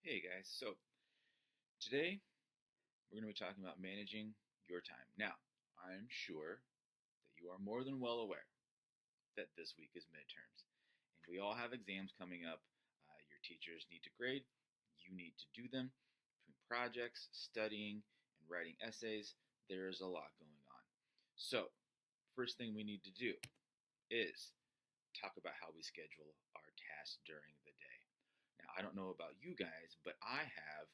Hey guys, so today we're going to be talking about managing your time. Now, I'm sure that you are more than well aware that this week is midterms, and we all have exams coming up. Your teachers need to grade, you need to do them. Between projects, studying, and writing essays, there is a lot going on. So, first thing we need to do is talk about how we schedule our tasks during the day. Now, I don't know about you guys, but I have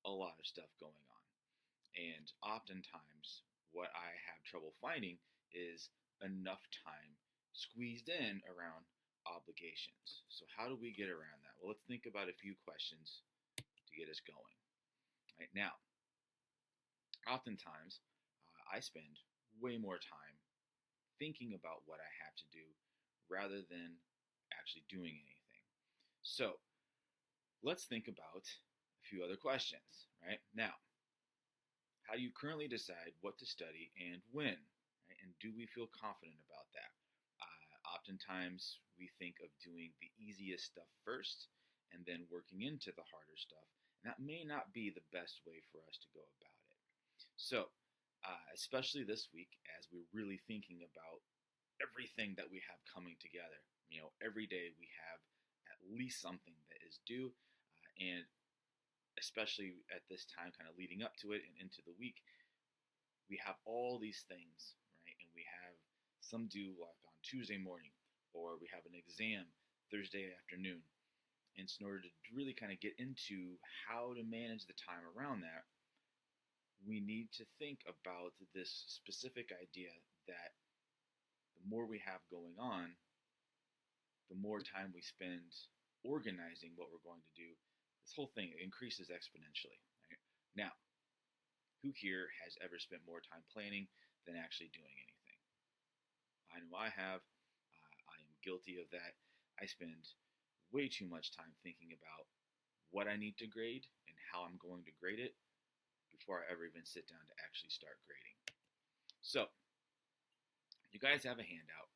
a lot of stuff going on. And oftentimes, what I have trouble finding is enough time squeezed in around obligations. So, how do we get around that? Well, let's think about a few questions to get us going. Right now, oftentimes, I spend way more time thinking about what I have to do rather than actually doing anything. So, let's think about a few other questions. Right now, how do you currently decide what to study and when? Right? And do we feel confident about that? Oftentimes, we think of doing the easiest stuff first and then working into the harder stuff. And that may not be the best way for us to go about it. So, especially this week, as we're really thinking about everything that we have coming together, every day we have at least something that is due. And especially at this time, kind of leading up to it and into the week, we have all these things, right? And we have some due like on Tuesday morning, or we have an exam Thursday afternoon. And so in order to really kind of get into how to manage the time around that, we need to think about this specific idea that the more we have going on, the more time we spend organizing what we're going to do. This whole thing increases exponentially. Right? Now, who here has ever spent more time planning than actually doing anything? I know I have. I am guilty of that. I spend way too much time thinking about what I need to grade and how I'm going to grade it before I ever even sit down to actually start grading. So, you guys have a handout.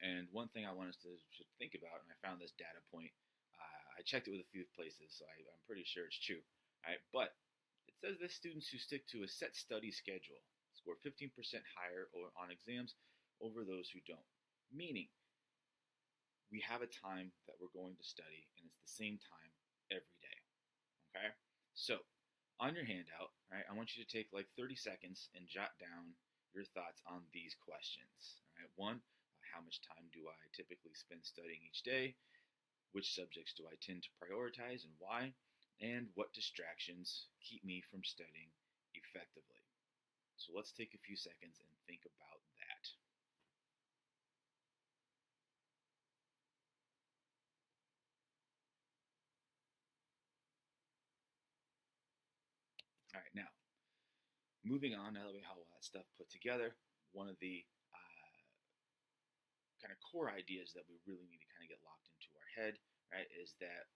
And one thing I want us to think about, and I found this data point, I checked it with a few places, so I'm pretty sure it's true. All right, but it says that students who stick to a set study schedule score 15% higher on exams over those who don't. Meaning, we have a time that we're going to study, and it's the same time every day. Okay? So, on your handout, right, I want you to take like 30 seconds and jot down your thoughts on these questions. All right? One, how much time do I typically spend studying each day? Which subjects do I tend to prioritize and why? And what distractions keep me from studying effectively? So let's take a few seconds and think about that. All right, now, moving on, now that we have all that stuff put together, one of the kind of core ideas that we really need to kind of get locked into our head, right, is that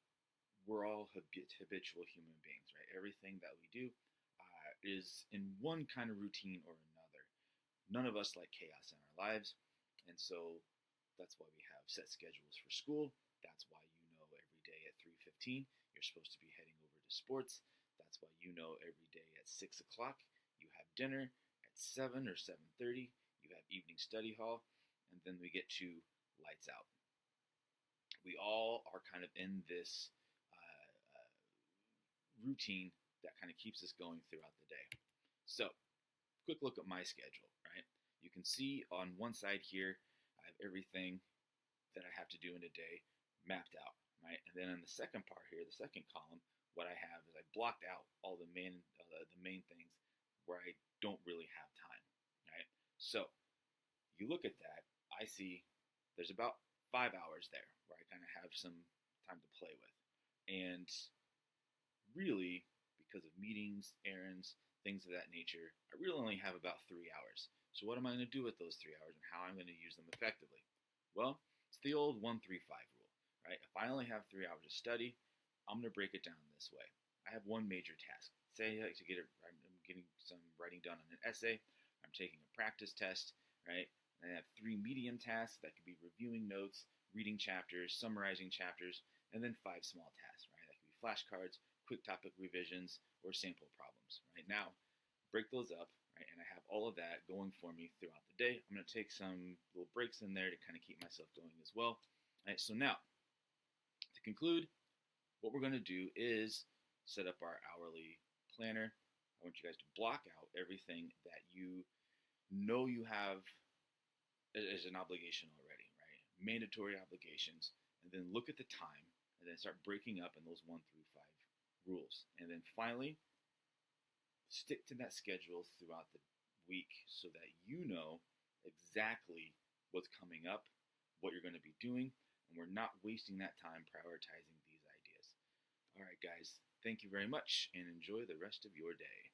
we're all habitual human beings, right? Everything that we do is in one kind of routine or another. None of us like chaos in our lives, and so that's why we have set schedules for school. That's why every day at 3:15 you're supposed to be heading over to sports. That's why every day at 6 o'clock you have dinner. At 7 or 7:30 you have evening study hall, and then we get to lights out. We all are kind of in this routine that kind of keeps us going throughout the day. So, quick look at my schedule, right? You can see on one side here, I have everything that I have to do in a day mapped out, right? And then on the second part here, the second column, what I have is I blocked out all the main things where I don't really have time, right? So, you look at that, I see there's about 5 hours there where I kind of have some time to play with. And really, because of meetings, errands, things of that nature, I really only have about 3 hours. So what am I going to do with those 3 hours and how I'm going to use them effectively? Well, it's the old 1-3-5 rule, right? If I only have 3 hours to study, I'm going to break it down this way. I have one major task. Say I like to I'm getting some writing done on an essay. I'm taking a practice test, right? And I have 3 medium tasks that could be reviewing notes, reading chapters, summarizing chapters, and then 5 small tasks, right? That could be flashcards, quick topic revisions, or sample problems. Right now, break those up, right? And I have all of that going for me throughout the day. I'm going to take some little breaks in there to kind of keep myself going as well. All right, so now, to conclude, what we're going to do is set up our hourly planner. I want you guys to block out everything that you know you have as an obligation already, right? Mandatory obligations, and then look at the time, and then start breaking up in those 1 through 5 rules. And then finally, stick to that schedule throughout the week so that you know exactly what's coming up, what you're going to be doing, and we're not wasting that time prioritizing these ideas. All right, guys, thank you very much and enjoy the rest of your day.